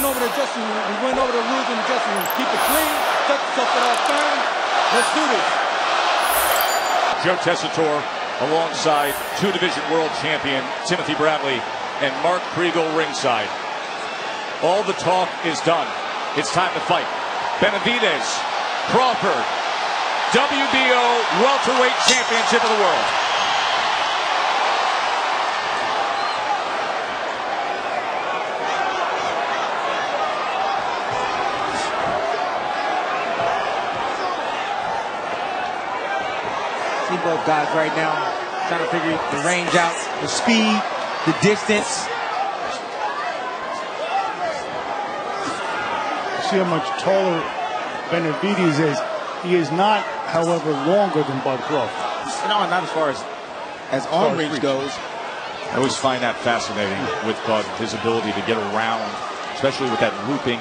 went over to the dressing room. We went over the rules in the dressing room. Keep it clean. Set yourself for that turn. Let's do this. Joe Tessitore alongside two-division world champion Timothy Bradley and Mark Kriegel ringside. All the talk is done. It's time to fight. Benavidez, Crawford, WBO welterweight championship of the world. See both guys right now trying to figure the range out, the speed, the distance. See how much taller Benavidez is. He is not, however, longer than Bud Crawford. No, not as far as arm reach goes. I always find that fascinating with Bud, his ability to get around, especially with that looping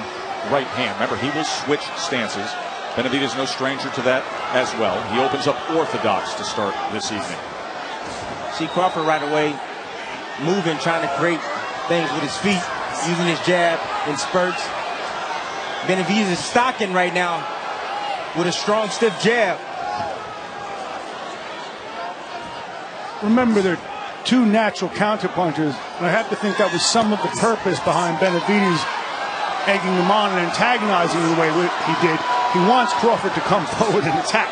right hand. Remember, he will switch stances. Benavidez no stranger to that as well. He opens up orthodox to start this evening. See Crawford right away moving, trying to create things with his feet, using his jab in spurts. Benavidez is stocking right now with a strong, stiff jab. Remember, they're two natural counterpunchers, and I have to think that was some of the purpose behind Benavidez egging him on and antagonizing the way he did. He wants Crawford to come forward and attack.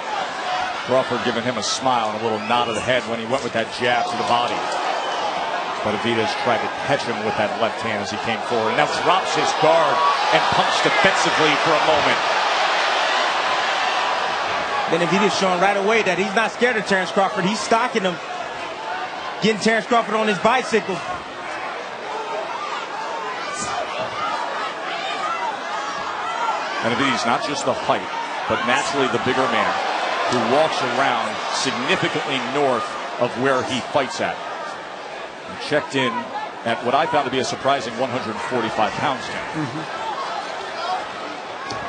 Crawford giving him a smile and a little nod of the head when he went with that jab to the body. Benavidez tried to catch him with that left hand as he came forward, and now drops his guard and pumps defensively for a moment. Benavidez showing right away that he's not scared of Terence Crawford. He's stalking him, getting Terence Crawford on his bicycle. Benavidez not just the height, but naturally the bigger man who walks around significantly north of where he fights at. And checked in at what I found to be a surprising 145 pounds now.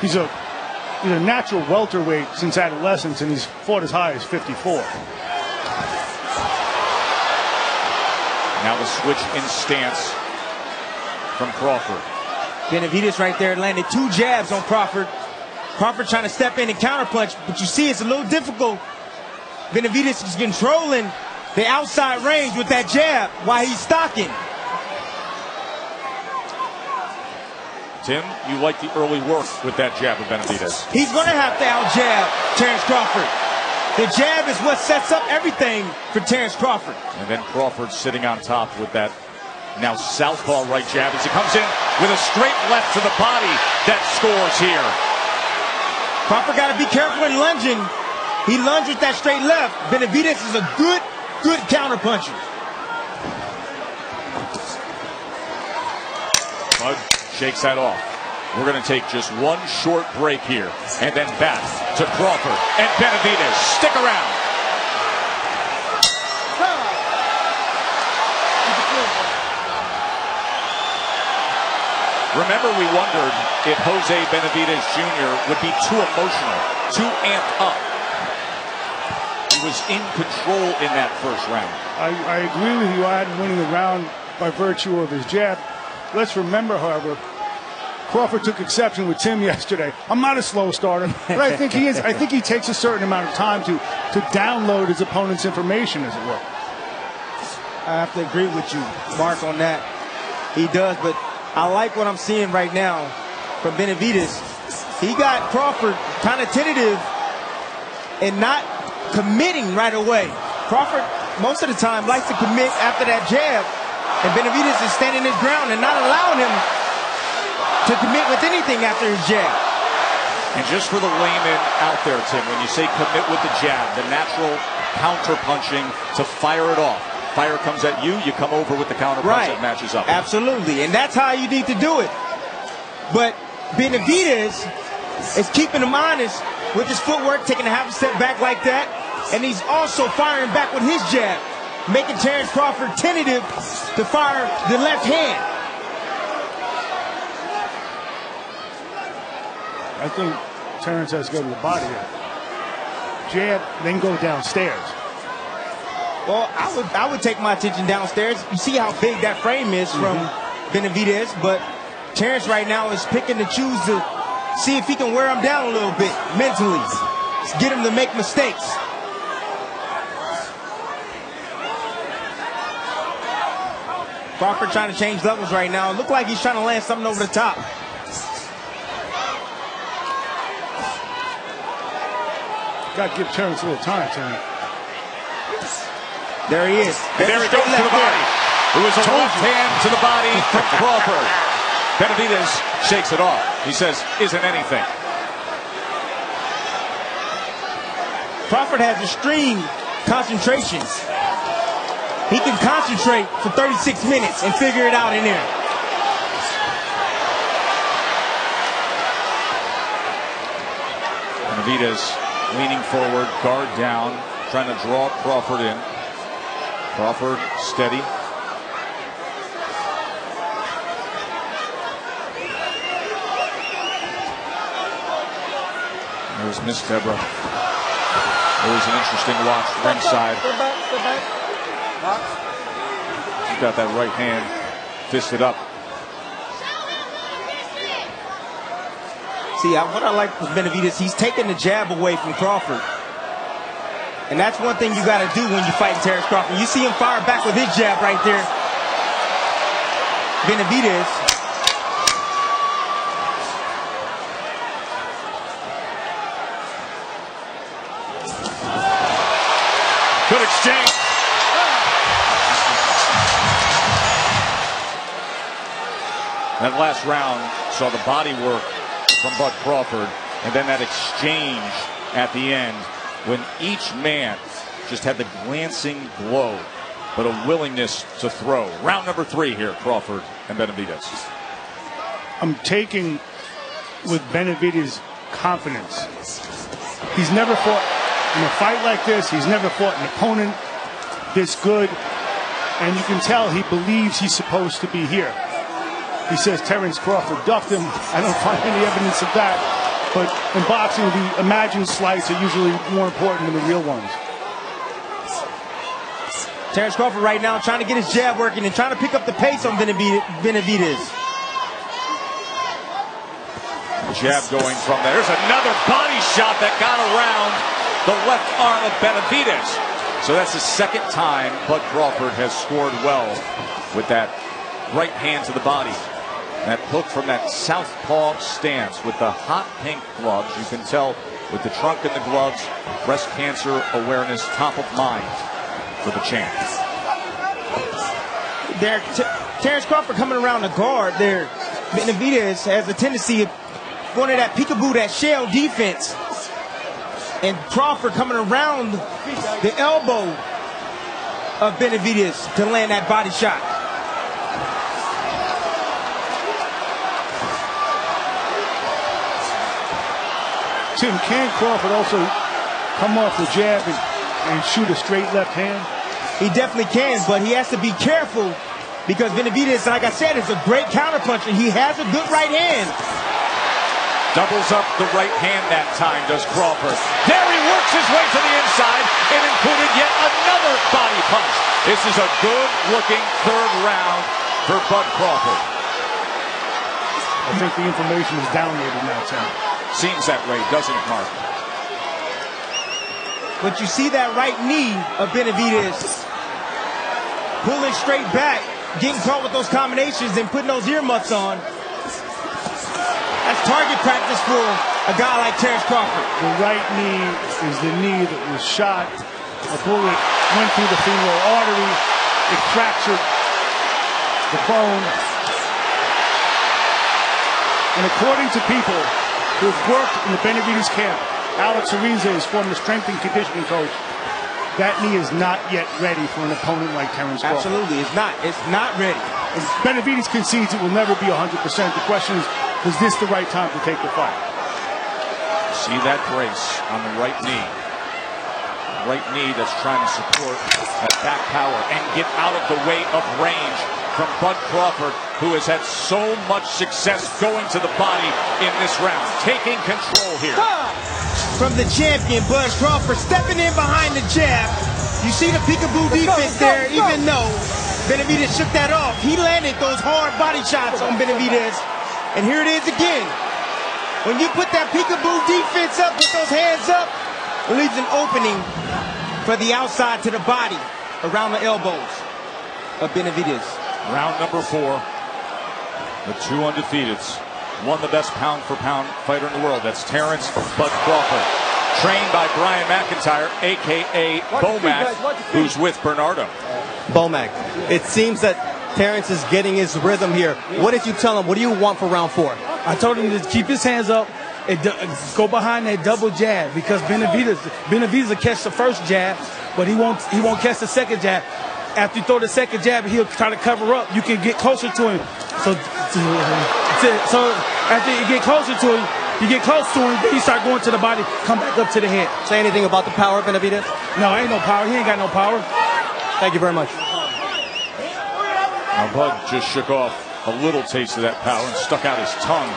He's a natural welterweight since adolescence, and he's fought as high as 54. Now the switch in stance from Crawford. Benavidez right there landed two jabs on Crawford. Crawford trying to step in and counterpunch, but you see it's a little difficult. Benavidez is controlling the outside range with that jab while he's stocking. Tim, you like the early work with that jab of Benavidez. He's going to have to out-jab Terence Crawford. The jab is what sets up everything for Terence Crawford. And then Crawford sitting on top with that now southpaw right jab as he comes in with a straight left to the body that scores here. Crawford got to be careful in lunging. He lunged with that straight left. Benavidez is a good counterpuncher. Bud shakes that off. We're going to take just one short break here and then back to Crawford and Benavidez. Stick around. Remember, we wondered if Jose Benavidez Jr. would be too emotional, too amped up. He was in control in that first round. I agree with you. I had him winning the round by virtue of his jab. Let's remember, however, Crawford took exception with Tim yesterday. I'm not a slow starter, but I think he is. I think he takes a certain amount of time to download his opponent's information, as it were. I have to agree with you, Mark, on that. He does, but I like what I'm seeing right now from Benavidez. He got Crawford kind of tentative and not committing right away. Crawford, most of the time, likes to commit after that jab, and Benavidez is standing his ground and not allowing him to commit with anything after his jab. And just for the layman out there, Tim, when you say commit with the jab, the natural counter-punching to fire it off. Fire comes at you, you come over with the counter punch that matches up. Absolutely, and that's how you need to do it. But Benavidez is keeping him honest with his footwork, taking a half a step back like that, and he's also firing back with his jab, making Terence Crawford tentative to fire the left hand. I think Terence has to go to the body here. Jab, then go downstairs. Well, I would take my attention downstairs. You see how big that frame is from Benavidez, but Terence right now is picking to choose to see if he can wear him down a little bit mentally. Just get him to make mistakes. Crawford trying to change levels right now. It looked like he's trying to land something over the top. Got to give Terence a little time, Terence. There he is. And there he goes to the body. It was a left hand to the body from Crawford. Benavidez shakes it off. He says, isn't anything. Crawford has extreme concentration. He can concentrate for 36 minutes and figure it out in there. Benavidez leaning forward, guard down, trying to draw Crawford in. Crawford steady. There's Miss Deborah. Always an interesting watch ringside. She's got that right hand fisted up. See, what I like with Benavidez, he's taking the jab away from Crawford. And that's one thing you got to do when you fight Terence Crawford. You see him fire back with his jab right there. Benavidez. Good exchange. That last round saw the body work from Bud Crawford, and then that exchange at the end when each man just had the glancing glow, but a willingness to throw. Round number 3 here, Crawford and Benavidez. I'm taking with Benavidez' confidence. He's never fought in a fight like this. He's never fought an opponent this good, and you can tell he believes he's supposed to be here. He says Terence Crawford ducked him. I don't find any evidence of that. But in boxing, the imagined slights are usually more important than the real ones. Terence Crawford right now trying to get his jab working and trying to pick up the pace on Benavidez. Jab going from there. There's another body shot that got around the left arm of Benavidez. So that's the second time Bud Crawford has scored well with that right hand to the body. That hook from that southpaw stance with the hot pink gloves. You can tell with the trunk and the gloves, breast cancer awareness top of mind for the champ. There, Terence Crawford coming around the guard there. Benavidez has a tendency of going to that peekaboo, that shell defense. And Crawford coming around the elbow of Benavidez to land that body shot. Tim, can Crawford also come off the jab and shoot a straight left hand? He definitely can, but he has to be careful because Benavidez, like I said, is a great counterpuncher. He has a good right hand. Doubles up the right hand that time, does Crawford. There he works his way to the inside and included yet another body punch. This is a good-looking third round for Bud Crawford. I think the information is downloaded now, Tim. Seems that way, doesn't it, Mark? But you see that right knee of Benavidez pulling straight back, getting caught with those combinations and putting those earmuffs on. That's target practice for a guy like Terence Crawford. The right knee is the knee that was shot. A bullet went through the femoral artery. It fractured the bone. And according to people who have worked in the Benavidez camp, Alex Ariza, his former strength and conditioning coach, that knee is not yet ready for an opponent like Terence Crawford. Absolutely, it's not. It's not ready. If Benavidez concedes it will never be 100%. The question is this the right time to take the fight? See that brace on the right knee. Right knee that's trying to support that back power and get out of the way of range from Bud Crawford, who has had so much success going to the body in this round. Taking control here. From the champion, Bud Crawford, stepping in behind the jab. You see the peekaboo defense there, even though Benavidez shook that off. He landed those hard body shots on Benavidez. And here it is again. When you put that peekaboo defense up, put those hands up, it leaves an opening for the outside to the body around the elbows of Benavidez. Round number 4. The two undefeateds. One the best pound-for-pound fighter in the world. That's Terence Bud Crawford. Trained by Brian McIntyre, a.k.a. Bomac, who's with Bernardo. Bomac, it seems that Terence is getting his rhythm here. What did you tell him? What do you want for round 4? I told him to keep his hands up and go behind that double jab, because Benavidez will catch the first jab, but he won't catch the second jab. After you throw the second jab, he'll try to cover up. You can get closer to him. So after you get closer to him, then you start going to the body, come back up to the head. Say anything about the power of Benavidez? No, ain't no power. He ain't got no power. Thank you very much. Now Bud just shook off a little taste of that power and stuck out his tongue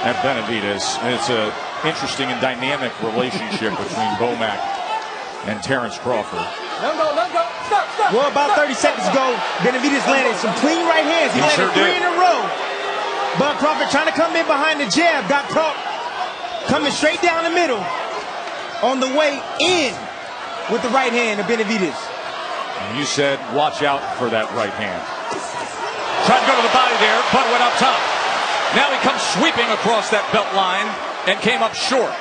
at Benavidez. And it's an interesting and dynamic relationship between Bomac and Terence Crawford. Well, about 30 seconds ago, Benavidez landed some clean right hands. He landed 3 in a row. Bud Crawford trying to come in behind the jab, got caught coming straight down the middle on the way in with the right hand of Benavidez. And you said, watch out for that right hand. Tried to go to the body there, Bud went up top. Now he comes sweeping across that belt line and came up short.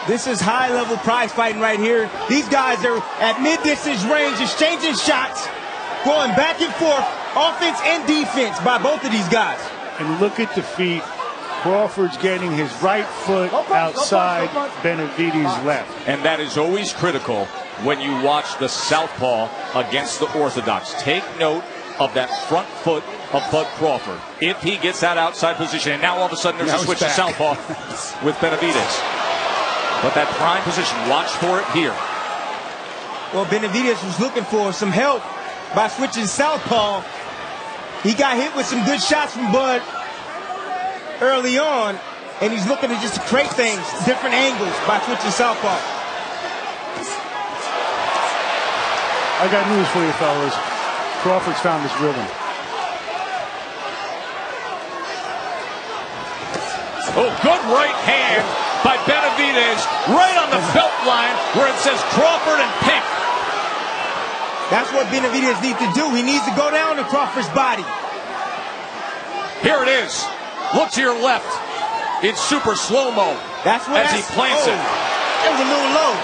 This is high-level prize fighting right here. These guys are at mid-distance range, exchanging shots, going back and forth, offense and defense by both of these guys. And look at the feet. Crawford's getting his right foot outside Benavidez' left. And that is always critical when you watch the southpaw against the orthodox. Take note of that front foot of Bud Crawford. If he gets that outside position, and now all of a sudden there's a switch to southpaw with Benavidez. But that prime position, watch for it here. Well, Benavidez was looking for some help by switching southpaw. He got hit with some good shots from Bud early on, and he's looking to just create things, different angles by switching southpaw. I got news for you, fellas. Crawford's found his rhythm. Oh, good right hand by Benavidez, right on the belt line where it says Crawford in pink. That's what Benavidez needs to do. He needs to go down to Crawford's body. Here it is. Look to your left. It's super slow-mo. That's what as he plants it. It was a little low.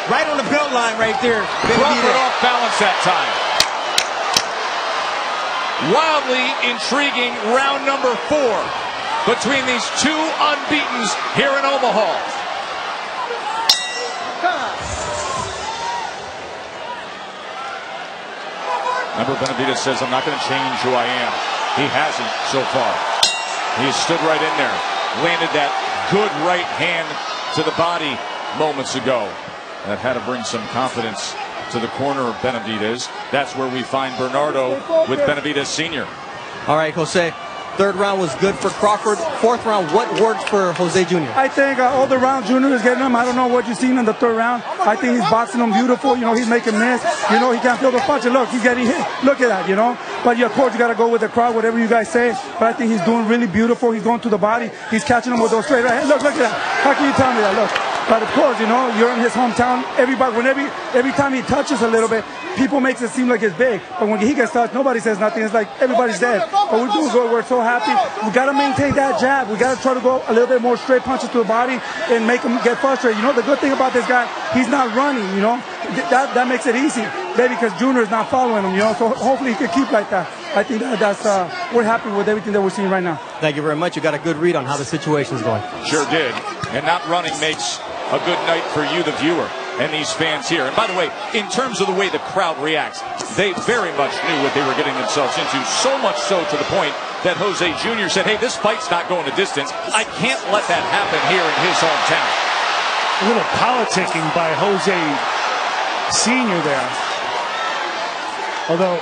Right on the belt line right there. Crawford off balance that time. Wildly intriguing round number 4 between these two unbeatens here in Omaha. Remember, Benavidez says, I'm not going to change who I am. He hasn't so far. He stood right in there, landed that good right hand to the body moments ago. That had to bring some confidence to the corner of Benavidez. That's where we find Bernardo with Benavidez Sr. All right, Jose. 3rd round was good for Crawford. 4th round, what worked for Jose Jr.? I think all the round Junior is getting him. I don't know what you've seen in the 3rd round. I think he's boxing him beautiful. You know, he's making miss. You know, he can't feel the punch. And look, he's getting hit. Look at that, you know. But, of course, you got to go with the crowd, whatever you guys say. But I think he's doing really beautiful. He's going to the body. He's catching him with those straight right hands. Look at that. How can you tell me that? Look. But, of course, you know, you're in his hometown. Everybody, every time he touches a little bit, people makes it seem like it's big. But when he gets touched, nobody says nothing. It's like everybody's dead. But we're doing good. We're so happy. We got to maintain that jab. We got to try to go a little bit more straight punches to the body and make him get frustrated. You know, the good thing about this guy, he's not running, you know. That makes it easy. Maybe because Junior is not following him, you know. So hopefully he can keep like that. I think that's we're happy with everything that we're seeing right now. Thank you very much. You got a good read on how the situation is going. Sure did. And not running makes a good night for you, the viewer, and these fans here. And by the way, in terms of the way the crowd reacts, they very much knew what they were getting themselves into, so much so to the point that Jose Jr. said, hey, this fight's not going a distance. I can't let that happen here in his hometown. A little politicking by Jose Sr. there. Although,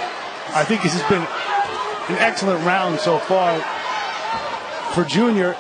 I think this has been an excellent round so far for Junior.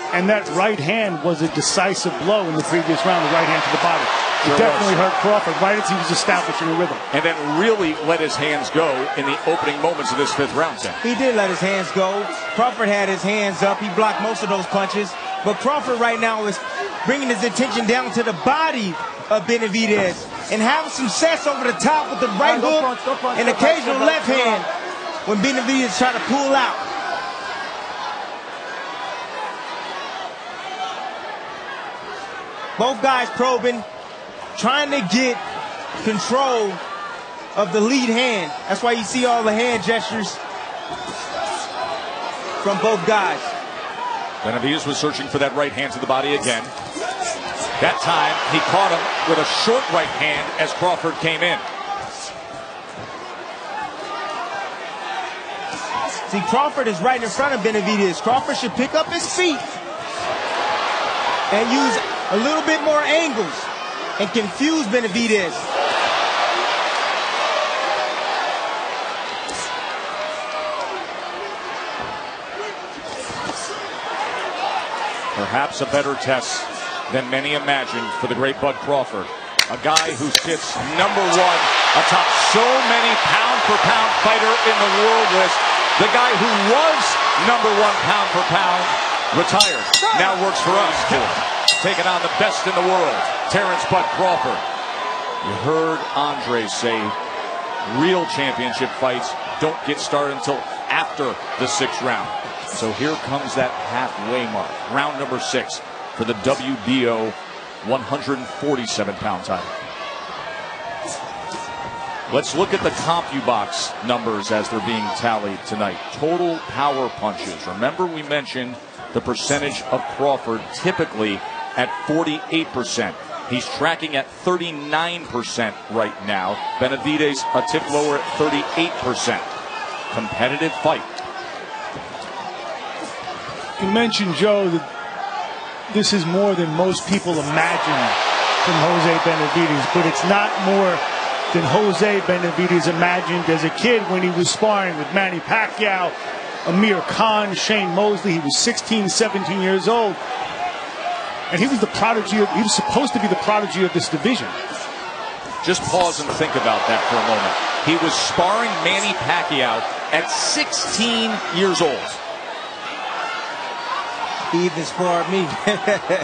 And that right hand was a decisive blow in the previous round, the right hand to the body. It definitely hurt Crawford right as he was establishing a rhythm. And then really let his hands go in the opening moments of this 5th round, Tim. He did let his hands go. Crawford had his hands up. He blocked most of those punches. But Crawford right now is bringing his attention down to the body of Benavidez and having some success over the top with the right hook and occasional left hand when Benavidez try to pull out. Both guys probing, trying to get control of the lead hand. That's why you see all the hand gestures from both guys. Benavidez was searching for that right hand to the body again. That time, he caught him with a short right hand as Crawford came in. See, Crawford is right in front of Benavidez. Crawford should pick up his feet and use a little bit more angles and confuse Benavidez. Perhaps a better test than many imagined for the great Bud Crawford. A guy who sits #1 atop so many pound-for-pound fighter in the world list. The guy who was #1 pound-for-pound, retired, now works for us too. Taking on the best in the world, Terence Bud Crawford. You heard Andre say, real championship fights don't get started until after the 6th round. So here comes that halfway mark, round number 6 for the WBO 147-pound title. Let's look at the CompuBox numbers as they're being tallied tonight. Total power punches. Remember we mentioned the percentage of Crawford typically at 48%. He's tracking at 39% right now. Benavidez a tip lower at 38%. Competitive fight. You mentioned, Joe, that this is more than most people imagine from Jose Benavidez, but it's not more than Jose Benavidez imagined as a kid when he was sparring with Manny Pacquiao, Amir Khan, Shane Mosley. He was 16, 17 years old. And he was the prodigy he was supposed to be the prodigy of this division. Just pause and think about that for a moment. He was sparring Manny Pacquiao at 16 years old. He even sparred me.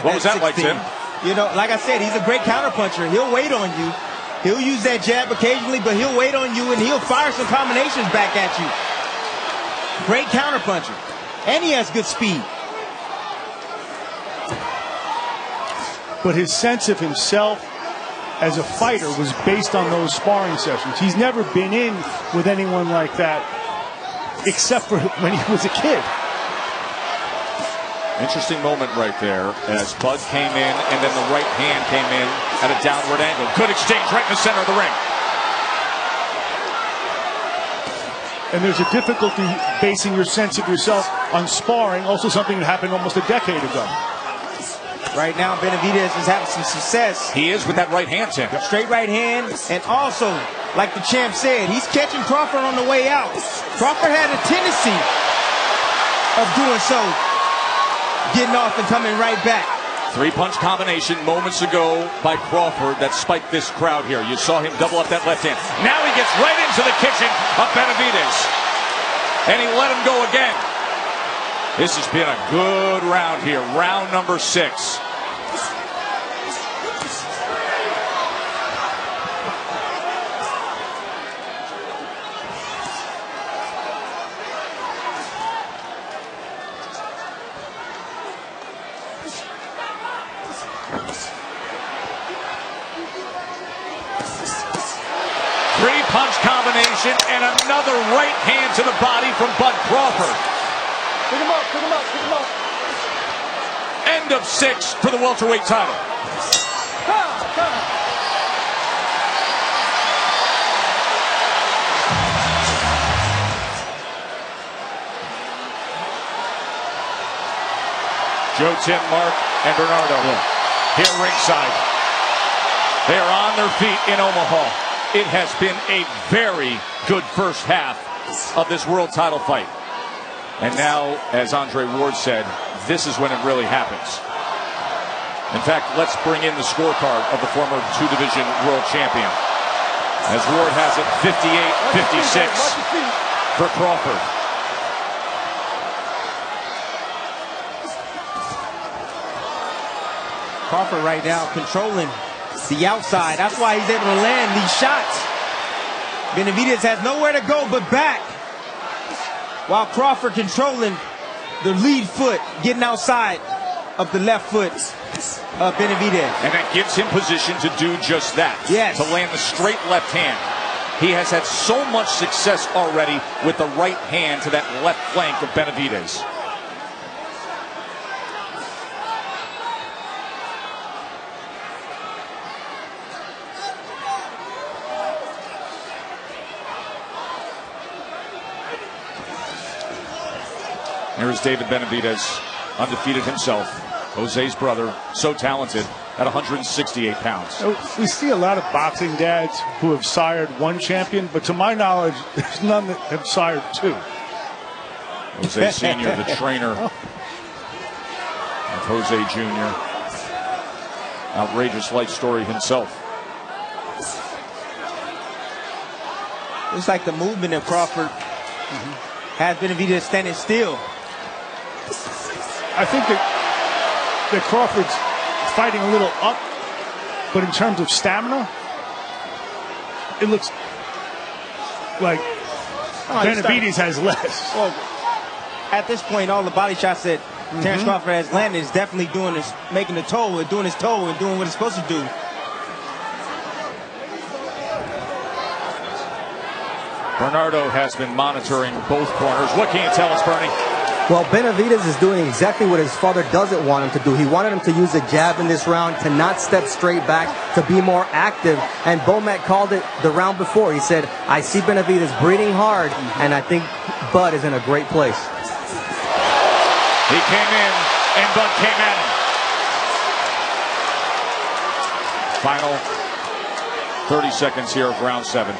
What was that like, Tim? You know, like I said, he's a great counterpuncher. He'll wait on you. He'll use that jab occasionally, but he'll wait on you and he'll fire some combinations back at you. Great counterpuncher. And he has good speed. But his sense of himself as a fighter was based on those sparring sessions. He's never been in with anyone like that except for when he was a kid. Interesting moment right there as Bud came in and then the right hand came in at a downward angle. Good exchange right in the center of the ring. And there's a difficulty basing your sense of yourself on sparring, also something that happened almost a decade ago. Right now, Benavidez is having some success. He is with that right hand, Tim. Straight right hand, and also, like the champ said, he's catching Crawford on the way out. Crawford had a tendency of doing so, getting off and coming right back. 3-punch combination moments ago by Crawford that spiked this crowd here. You saw him double up that left hand. Now he gets right into the kitchen of Benavidez. And he let him go again. This has been a good round here. Round number 6. Three-punch combination and another right hand to the body from Bud Crawford. Pick him up, pick him up, pick him up. End of 6 for the welterweight title. Joe, Tim, Mark, and Bernardo here ringside. They are on their feet in Omaha. It has been a very good first half of this world title fight. And now, as Andre Ward said, this is when it really happens. In fact, let's bring in the scorecard of the former two-division world champion. As Ward has it 58-56 for Crawford. Crawford right now controlling the outside. That's why he's able to land these shots. Benavidez has nowhere to go but back, while Crawford controlling the lead foot, getting outside of the left foot of Benavidez. And that gives him position to do just that. Yes. To land the straight left hand. He has had so much success already with the right hand to that left flank of Benavidez. Here's David Benavidez, undefeated himself. Jose's brother, so talented, at 168 pounds. We see a lot of boxing dads who have sired one champion, but to my knowledge, there's none that have sired two. Jose Sr., the trainer of Jose Jr. Outrageous life story himself. It's like the movement of Crawford has Benavidez standing still. I think that Crawford's fighting a little up, but in terms of stamina, it looks like Benavidez has less. Well, at this point, all the body shots that Terence Crawford has landed is definitely doing this, making the toe, and doing his toe, and doing what it's supposed to do. Bernardo has been monitoring both corners. What can you tell us, Bernie? Well, Benavidez is doing exactly what his father doesn't want him to do. He wanted him to use a jab in this round, to not step straight back, to be more active. And Bomac called it the round before. He said, I see Benavidez breathing hard, and I think Bud is in a great place. He came in, and Bud came at him. Final 30 seconds here of round 7.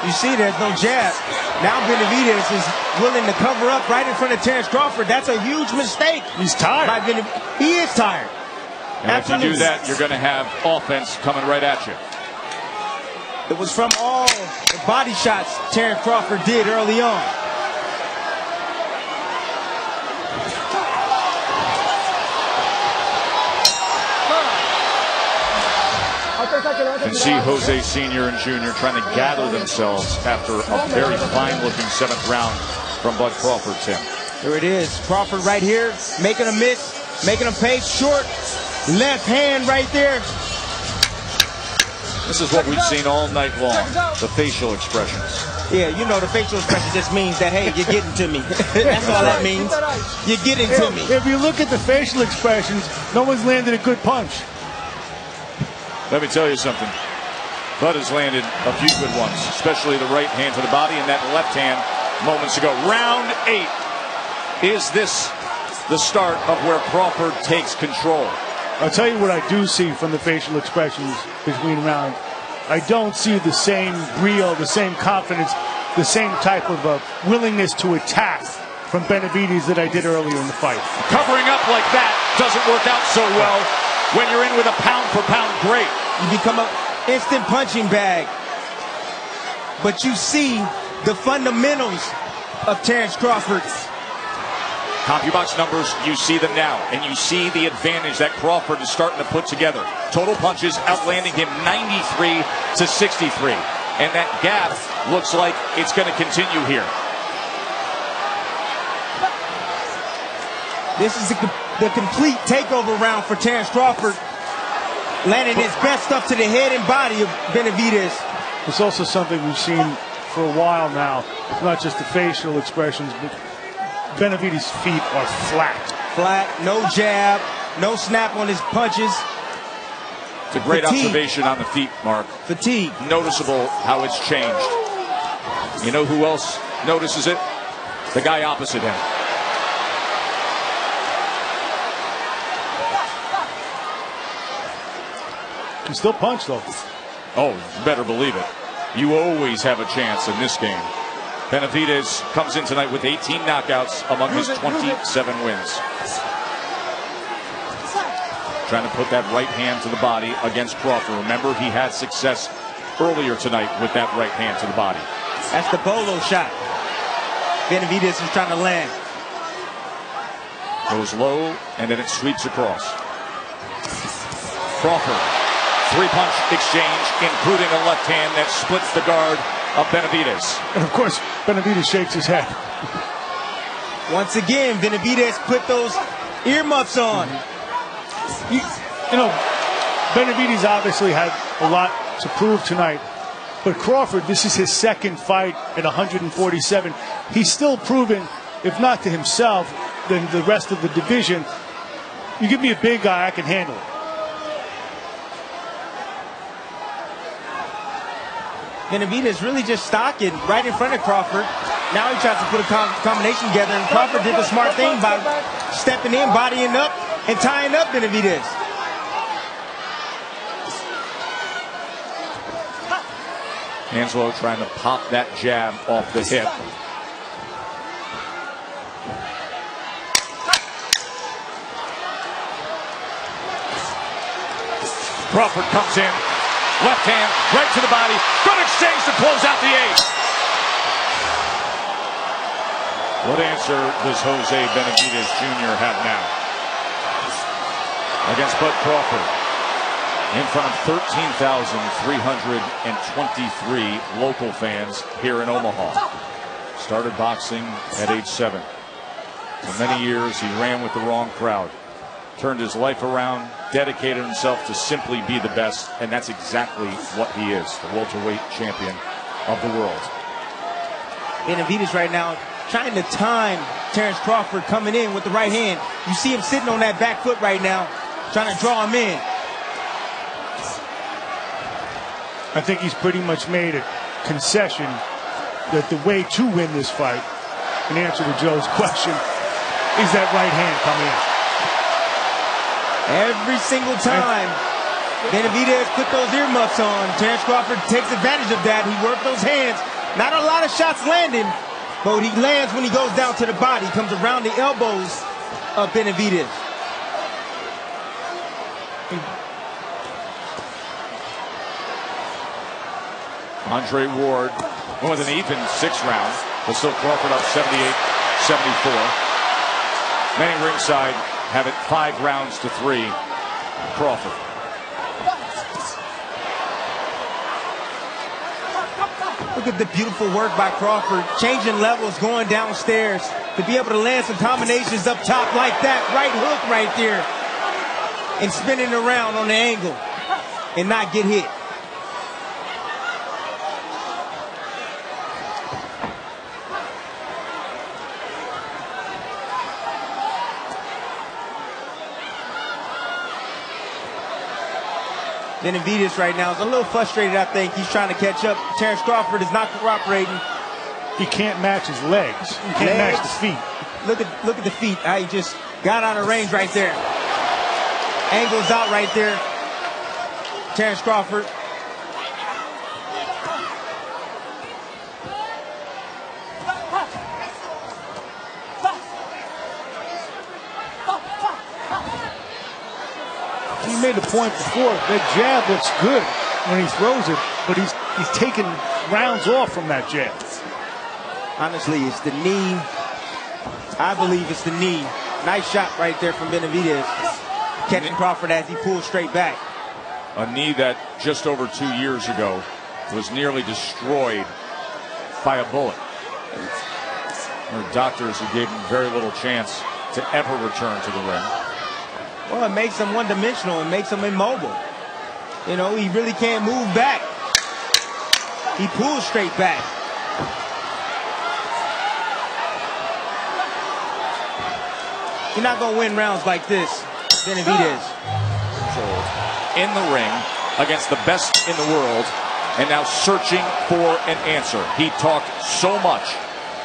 You see there's no jab. Now Benavidez is willing to cover up right in front of Terence Crawford. That's a huge mistake. He's tired. He is tired. And Absolutely. If you do that, you're going to have offense coming right at you. It was from all the body shots Terence Crawford did early on. You can see Jose Sr. and Jr. trying to gather themselves after a very fine-looking 7th round from Bud Crawford, Tim. There it is. Crawford right here, making a miss, making a pace short. Left hand right there. This is what we've seen all night long, the facial expressions. Yeah, you know, the facial expression just means that, hey, you're getting to me. That's all that means. You're getting to me. If you look at the facial expressions, no one's landed a good punch. Let me tell you something. Bud has landed a few good ones, especially the right hand to the body and that left hand moments ago. Round 8. Is this the start of where Crawford takes control? I'll tell you what I do see from the facial expressions between rounds. I don't see the same brio, the same confidence, the same type of willingness to attack from Benavidez that I did earlier in the fight. Covering up like that doesn't work out so well when you're in with a pound-for-pound great. You become an instant punching bag. But you see the fundamentals of Terence Crawford. CompuBox numbers, you see them now. And you see the advantage that Crawford is starting to put together. Total punches outlanding him 93 to 63. And that gap looks like it's going to continue here. This is the complete takeover round for Terence Crawford. Landing his best stuff to the head and body of Benavidez. It's also something we've seen for a while now. It's not just the facial expressions, but Benavidez's feet are flat. Flat, no jab, no snap on his punches. It's a great observation on the feet, Mark. Fatigue. Noticeable how it's changed. You know who else notices it? The guy opposite him. He still punched, though. Oh, you better believe it. You always have a chance in this game. Benavidez comes in tonight with 18 knockouts among his 27 wins. trying to put that right hand to the body against Crawford. Remember, he had success earlier tonight with that right hand to the body. That's the bolo shot Benavidez is trying to land. Goes low, and then it sweeps across. Crawford, three-punch exchange, including a left hand that splits the guard of Benavidez. And of course, Benavidez shakes his head. Once again, Benavidez put those earmuffs on. You know, Benavidez obviously had a lot to prove tonight. But Crawford, this is his second fight at 147. He's still proven, if not to himself, then the rest of the division. You give me a big guy, I can handle it. Benavidez really just stalking right in front of Crawford. Now he tries to put a combination together, and Crawford did the smart thing by stepping in, bodying up, and tying up Benavidez. Angelo trying to pop that jab off the hip. Crawford comes in, left hand right to the body. Good exchange to close out the eighth. What answer does Jose Benavidez Jr. have now against Bud Crawford in front of 13,323 local fans here in Omaha? Started boxing at age 7. For many years he ran with the wrong crowd. Turned his life around, dedicated himself to simply be the best, and that's exactly what he is, the welterweight champion of the world. Benavidez right now trying to time Terence Crawford coming in with the right hand. You see him sitting on that back foot right now, trying to draw him in. I think he's pretty much made a concession that the way to win this fight, in answer to Joe's question, is that right hand coming in. Every single time Benavidez put those earmuffs on, Terence Crawford takes advantage of that. He worked those hands. Not a lot of shots landing, but he lands when he goes down to the body. Comes around the elbows of Benavidez. Andre Ward with an even 6th round, but still Crawford up 78-74. Many ringside have it 5 rounds to 3. Crawford. Look at the beautiful work by Crawford, changing levels, going downstairs to be able to land some combinations up top like that. Right hook right there, and spinning around on the angle and not get hit. Benavidez right now is a little frustrated, I think. He's trying to catch up. Terence Crawford is not cooperating. He can't match his legs. He can't match the feet. Look at the feet. How he just got out of range right there. Angles out right there. Terence Crawford. He made a point before, that jab looks good when he throws it, but he's taking rounds off from that jab. Honestly, it's the knee. I believe it's the knee. Nice shot right there from Benavidez. Catching Crawford as he pulls straight back. A knee that just over 2 years ago was nearly destroyed by a bullet. There were doctors who gave him very little chance to ever return to the ring. Well, it makes him one-dimensional. It makes him immobile. You know, he really can't move back. He pulls straight back. You're not going to win rounds like this, Benavidez. In the ring against the best in the world, and now searching for an answer. He talked so much,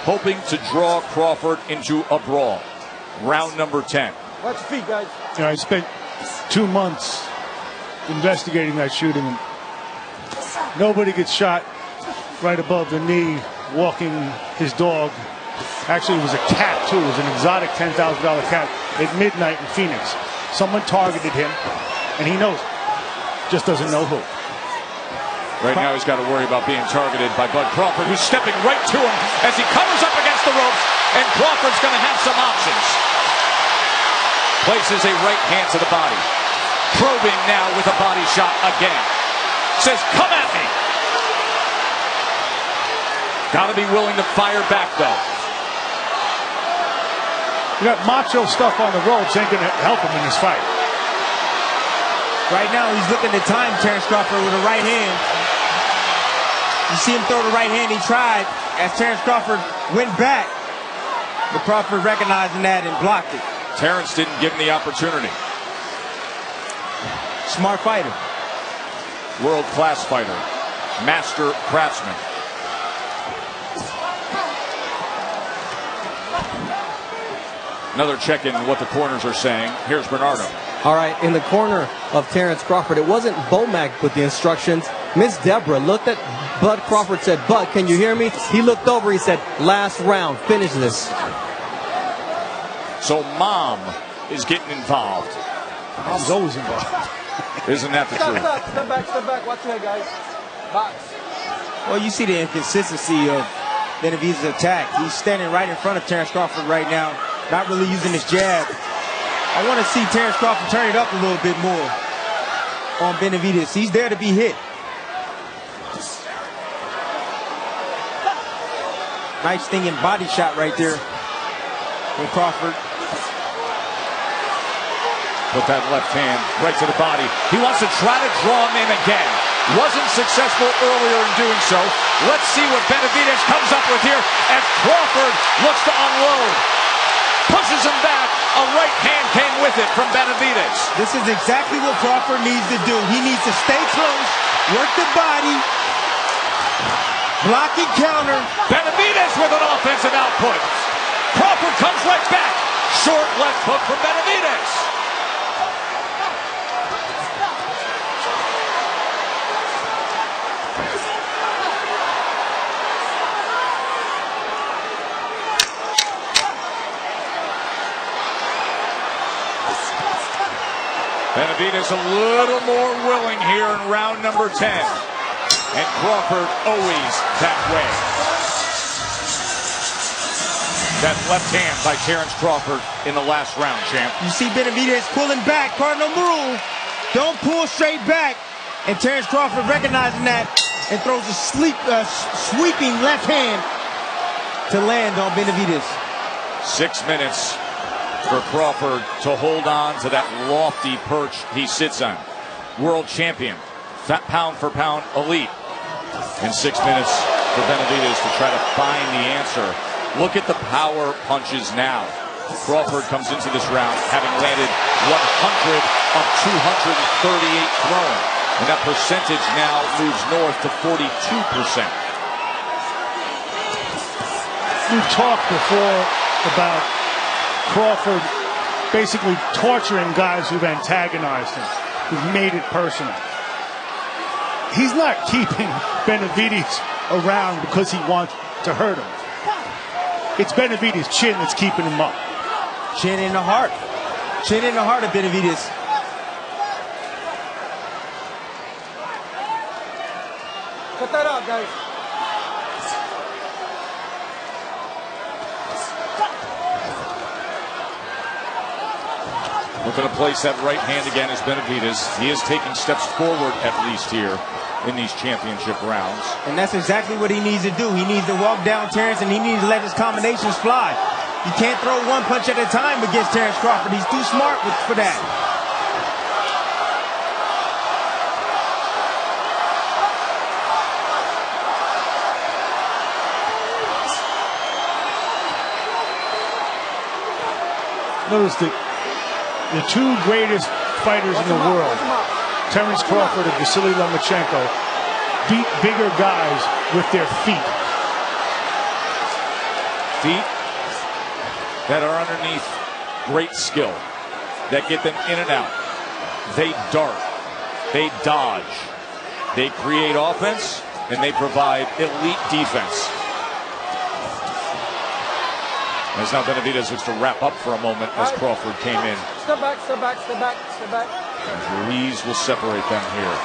hoping to draw Crawford into a brawl. Round number 10. Watch your feet, guys. You know, I spent 2 months investigating that shooting, and nobody gets shot right above the knee walking his dog. Actually, it was a cat, too. It was an exotic $10,000 cat at midnight in Phoenix. Someone targeted him, and he knows it. Just doesn't know who. Right now he's got to worry about being targeted by Bud Crawford, who's stepping right to him as he covers up against the ropes, and Crawford's going to have some options. Places a right hand to the body. Probing now with a body shot again. Says, come at me. Got to be willing to fire back, though. You got macho stuff on the ropes, ain't going to help him in this fight. Right now, he's looking to time Terence Crawford with a right hand. You see him throw the right hand. He tried as Terence Crawford went back. But Crawford recognizing that and blocked it. Terence didn't give him the opportunity. Smart fighter. World-class fighter. Master craftsman. Another check in what the corners are saying. Here's Bernardo. All right, in the corner of Terence Crawford, it wasn't Bomac with the instructions. Miss Deborah looked at Bud Crawford, said, Bud, can you hear me? He looked over, he said, last round, finish this. So Mom is getting involved. Mom's always involved. Isn't that the truth? Step back, watch your head, guys. Box. Well, you see the inconsistency of Benavidez's attack. He's standing right in front of Terence Crawford right now, not really using his jab. I want to see Terence Crawford turn it up a little bit more on Benavidez. He's there to be hit. Nice stinging body shot right there from Crawford. Put that left hand right to the body. He wants to try to draw him in again. Wasn't successful earlier in doing so. Let's see what Benavidez comes up with here as Crawford looks to unload. Pushes him back. A right hand came with it from Benavidez. This is exactly what Crawford needs to do. He needs to stay close, work the body, block and counter. Benavidez with an offensive output. Crawford comes right back. Short left hook from Benavidez. Benavidez a little more willing here in round number 10. And Crawford always that way. That left hand by Terence Crawford in the last round, champ. You see Benavidez pulling back. Cardinal rule. Don't pull straight back. And Terence Crawford recognizing that and throws a sweeping left hand to land on Benavidez. 6 minutes for Crawford to hold on to that lofty perch he sits on. World champion, pound for pound elite. In 6 minutes for Benavidez to try to find the answer. Look at the power punches now. Crawford comes into this round having landed 100 of 238 thrown. And that percentage now moves north to 42%. We've talked before about Crawford basically torturing guys who've antagonized him, who've made it personal. He's not keeping Benavidez around because he wants to hurt him. It's Benavidez' chin that's keeping him up. Chin in the heart. Chin in the heart of Benavidez. Cut that out, guys. Looking to place that right hand again is Benavidez. He is taking steps forward at least here in these championship rounds. And that's exactly what he needs to do. He needs to walk down Terence and he needs to let his combinations fly. You can't throw one punch at a time against Terence Crawford. He's too smart for that. Notice the two greatest fighters in the world, Terence Crawford and Vasily Lomachenko, beat bigger guys with their feet. Feet that are underneath great skill, that get them in and out. They dart, they dodge, they create offense, and they provide elite defense. As now Benavidez looks to wrap up for a moment as Crawford came in. Step back, step back, step back, step back. As Ruiz will separate them here.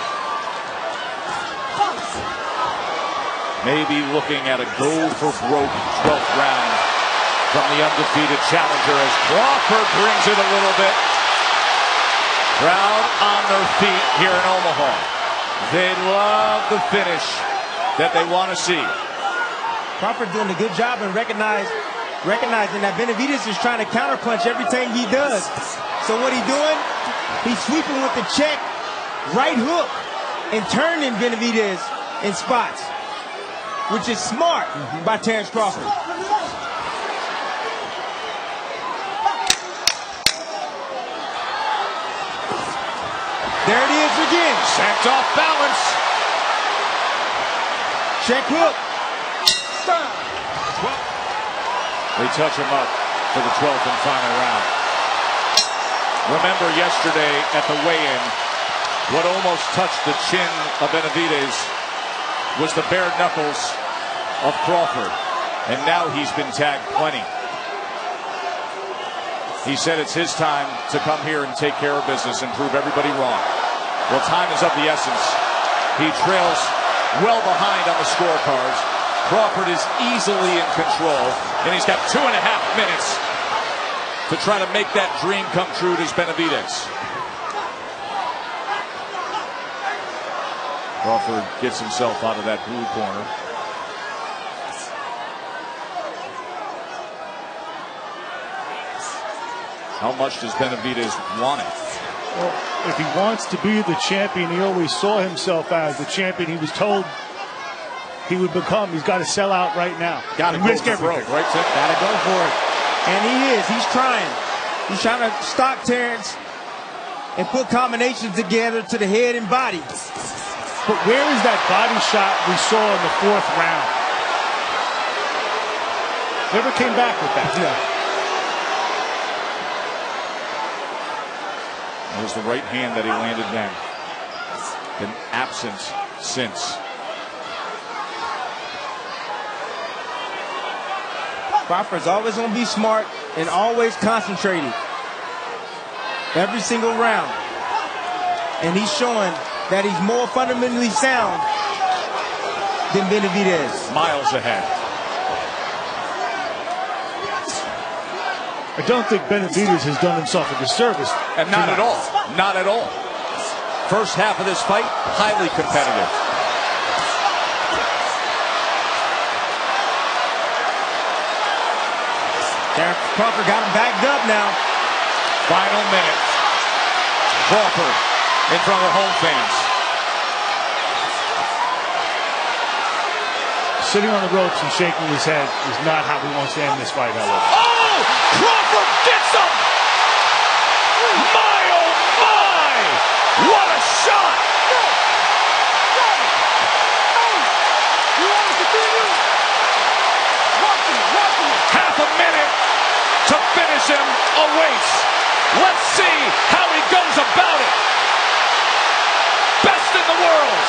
Maybe looking at a go-for-broke 12th round from the undefeated challenger as Crawford brings it a little bit. Crowd on their feet here in Omaha. They love the finish that they want to see. Crawford doing a good job and recognizing that Benavidez is trying to counterpunch everything he does. So what he's doing, he's sweeping with the check, right hook, and turning Benavidez in spots, which is smart by Terence Crawford. There it is again. Sent off balance. Check hook. They touch him up for the 12th and final round. Remember yesterday at the weigh-in, what almost touched the chin of Benavidez was the bare knuckles of Crawford. And now he's been tagged plenty. He said it's his time to come here and take care of business and prove everybody wrong. Well, time is of the essence. He trails well behind on the scorecards. Crawford is easily in control, and he's got 2.5 minutes to try to make that dream come true to Benavidez. Crawford gets himself out of that blue corner. How much does Benavidez want it? Well, if he wants to be the champion he always saw himself as, the champion he was told he would become, he's got to sell out right now. Got to risk everything, right, Tim? Got to go for it. And he is. He's trying. He's trying to stop Terence and put combinations together to the head and body. But where is that body shot we saw in the 4th round? Never came back with that. Yeah. It was the right hand that he landed then. Been absent since. Crawford's always going to be smart and always concentrated. Every single round. And he's showing that he's more fundamentally sound than Benavidez. Miles ahead. I don't think Benavidez has done himself a disservice. And not at all. Not at all. First half of this fight, highly competitive. Terence Crawford got him backed up now. Final minute. Crawford in front of the home fans. Sitting on the ropes and shaking his head is not how he wants to end this fight, however. Oh! Crawford gets him! My, oh my! What a shot! Half a minute to finish him awaits. Let's see how he goes about it. Best in the world.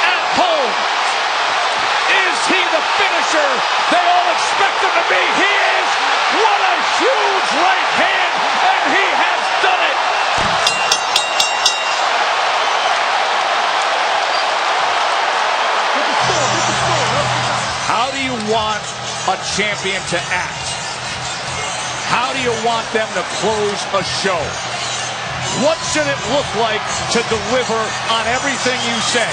At home. Is he the finisher they all expect him to be? He is. What a huge right hand, and he has done it. How do you want a champion to act? How do you want them to close a show? What should it look like to deliver on everything you say?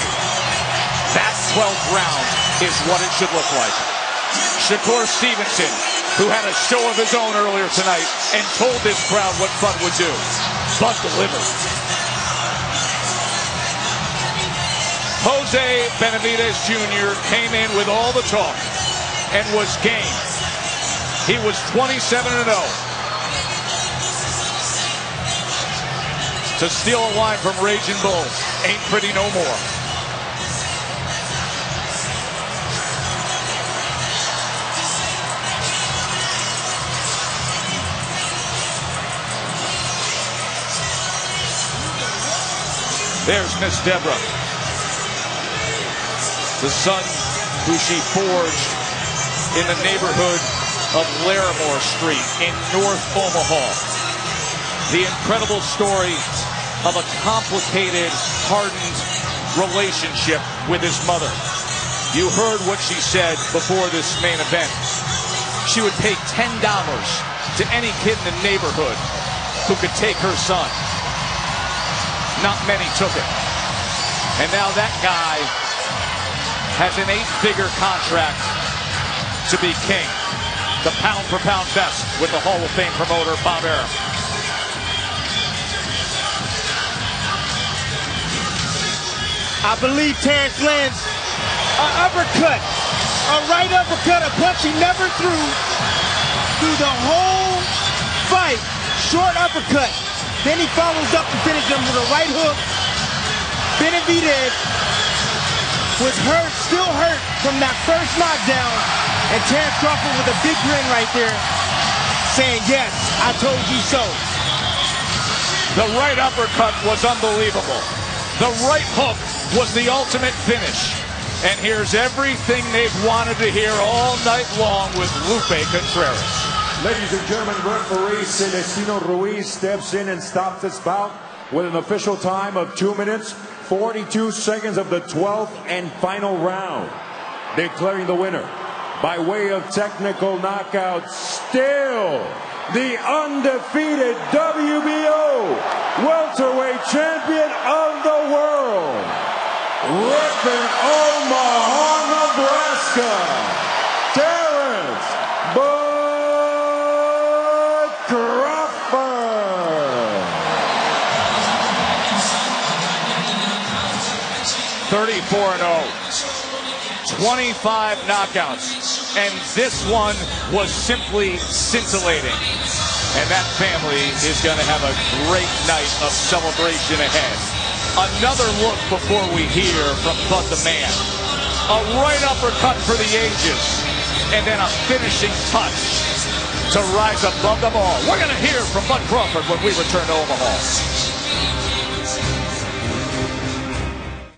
That 12th round is what it should look like. Shakur Stevenson, who had a show of his own earlier tonight and told this crowd what Bud would do. Bud delivered. Jose Benavidez Jr. came in with all the talk and was game. He was 27-0. To steal a line from Raging Bull, ain't pretty no more. There's Miss Deborah, the son who she forged in the neighborhood of Larimore Street in North Omaha. The incredible story of a complicated, hardened relationship with his mother. You heard what she said before this main event. She would pay $10 to any kid in the neighborhood who could take her son. Not many took it. And now that guy has an 8-figure contract to be king. The pound-for-pound best with the Hall of Fame promoter, Bob Arum. I believe Terence lands an uppercut, a right uppercut, a punch he never threw through the whole fight. Short uppercut. Then he follows up to finish him with a right hook. Benavidez was hurt, still hurt from that first knockdown. And Terence Crawford with a big grin right there saying, yes, I told you so. The right uppercut was unbelievable. The right hook was the ultimate finish. And here's everything they've wanted to hear all night long with Lupe Contreras. Ladies and gentlemen, referee Celestino Ruiz steps in and stops this bout with an official time of 2 minutes, 42 seconds of the 12th and final round. Declaring the winner by way of technical knockout, still the undefeated WBO welterweight champion of the world, repping Omaha, Nebraska, Terence Crawford. 34-0. 25 knockouts, and this one was simply scintillating. And that family is going to have a great night of celebration ahead. Another look before we hear from Bud the Man. A right uppercut for the ages, and then a finishing touch to rise above them all. We're going to hear from Bud Crawford when we return to Omaha.